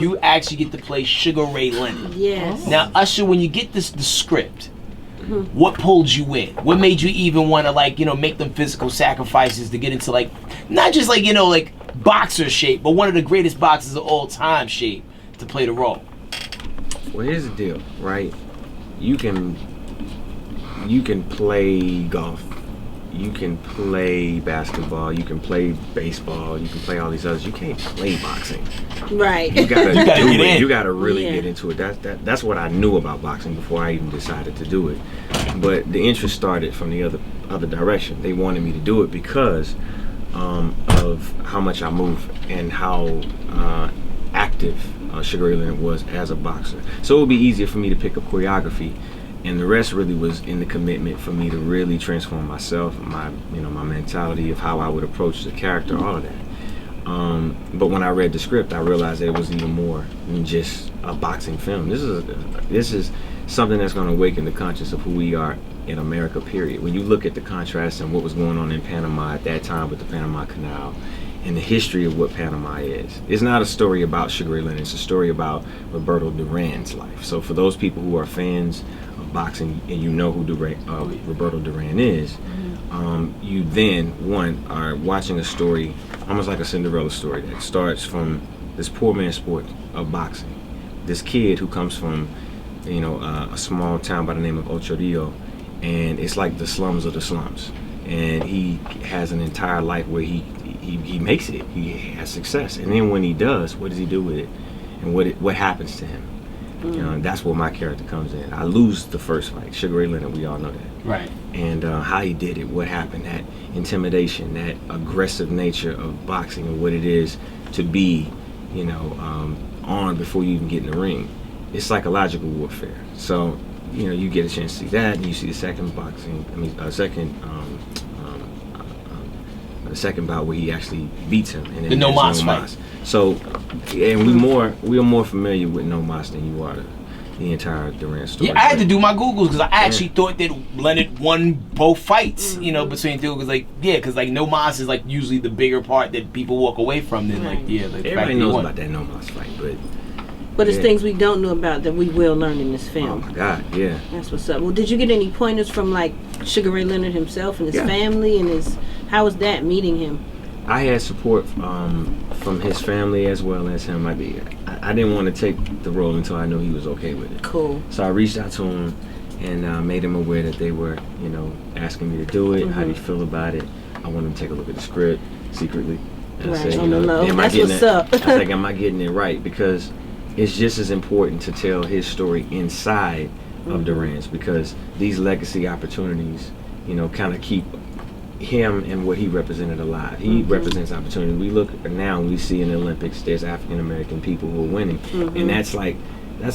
you actually get to play Sugar Ray Leonard. Yes. Now, Usher, when you get the script, what pulled you in? What made you even want to, like, make them physical sacrifices to get into, like, not just like, like boxer shape, but one of the greatest boxers of all time shape to play the role? Well, here's the deal, right? You can play golf, you can play basketball, you can play baseball, you can play all these others. You can't play boxing. Right. You gotta get in. You gotta really get into it. That's what I knew about boxing before I even decided to do it. But the interest started from the other direction. They wanted me to do it because of how much I move and how active Sugar Ray Leonard was as a boxer. So it would be easier for me to pick up choreography, and the rest really was in the commitment for me to really transform myself, my mentality of how I would approach the character, all of that. But when I read the script, I realized that it was even more than just a boxing film. This is something that's going to awaken the conscience of who we are in America, period. When you look at the contrast and what was going on in Panama at that time with the Panama Canal and the history of what Panama is, it's not a story about Sugar Ray Leonard, it's a story about Roberto Duran's life. So for those people who are fans of boxing and you know who Roberto Duran is, you then, are watching a story almost like a Cinderella story that starts from this poor man's sport of boxing. This kid who comes from a small town by the name of Ocho Rio, and it's like the slums of the slums, and he has an entire life where he makes it, he has success, and then when he does, what does he do with it, and what happens to him? That's where my character comes in. I lose the first fight, Sugar Ray Leonard, we all know that, right? And how he did it, what happened, that intimidation, that aggressive nature of boxing, and what it is to be on before you even get in the ring. It's psychological warfare. So, you get a chance to see that, and you see the second second bout where he actually beats him, and then the No Mas fight. So, and we are more familiar with No Mas than you are the entire Duran story. Yeah, I had to do my Googles because I actually thought that Leonard won both fights, between two. Because No Mas is like usually the bigger part that people walk away from. Then everybody knows about that No Mas fight, but it's things we don't know about that we will learn in this film. Oh my God, yeah. That's what's up. Well, did you get any pointers from like Sugar Ray Leonard himself and his family and how was that meeting him? I had support from his family as well as him. I didn't want to take the role until I knew he was okay with it. Cool. So I reached out to him and made him aware that they were, asking me to do it. How do you feel about it? I want him to take a look at the script secretly. And right, I said, that's what's up. I was like, am I getting it right? Because it's just as important to tell his story inside of Duran's, because these legacy opportunities, kind of keep him and what he represented alive. He represents opportunity. We look now and we see in the Olympics there's African American people who are winning, and that's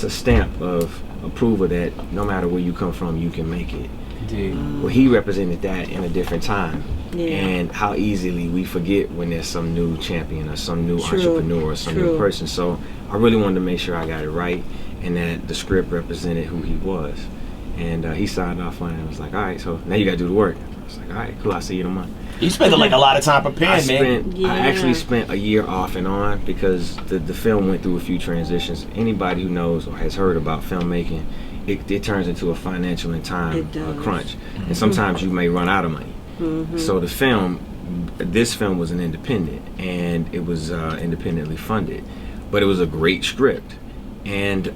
a stamp of approval that no matter where you come from, you can make it. Indeed. Well, he represented that in a different time. And how easily we forget when there's some new champion or some new entrepreneur or some new person. So I really wanted to make sure I got it right and that the script represented who he was. And he signed off on it and was like, all right, so now you got to do the work. I was like, all right, cool, I'll see you in a month. You spent a lot of time preparing, man. I actually spent a year off and on because the film went through a few transitions. Anybody who knows or has heard about filmmaking, it turns into a financial and time crunch. And sometimes you may run out of money. So this film was an independent, and it was independently funded, but it was a great script, and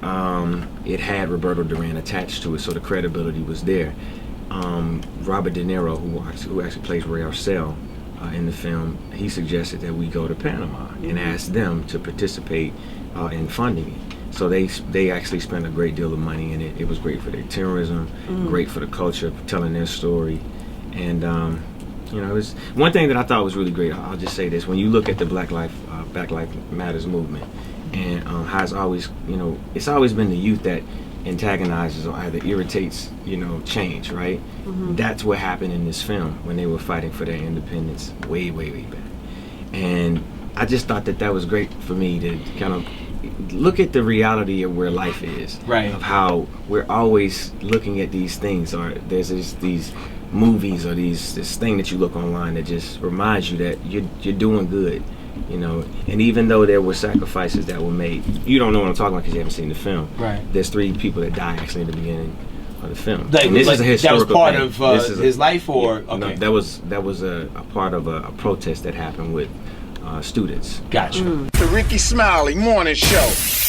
it had Roberto Duran attached to it, so the credibility was there. Robert De Niro, who actually plays Ray Arcel in the film, he suggested that we go to Panama and ask them to participate in funding it. So they actually spent a great deal of money in it. It was great for their tourism, great for the culture, telling their story. And it was one thing that I thought was really great. I'll just say this: when you look at the Black Lives Matters movement, and how it's always been the youth that antagonizes or either irritates change, right? That's what happened in this film when they were fighting for their independence way back. And I just thought that was great for me to kind of look at the reality of where life is, right? Of how we're always looking at these things, or there's these movies or this thing that you look online that just reminds you that you're doing good You know, and even though there were sacrifices that were made, you don't know what I'm talking about because you haven't seen the film. Right. There's 3 people that die actually in the beginning of the film. Like, and this is a historical that was part thing. of his life, or yeah, okay. No, that was a part of a protest that happened with students. Gotcha. The Rickey Smiley Morning Show.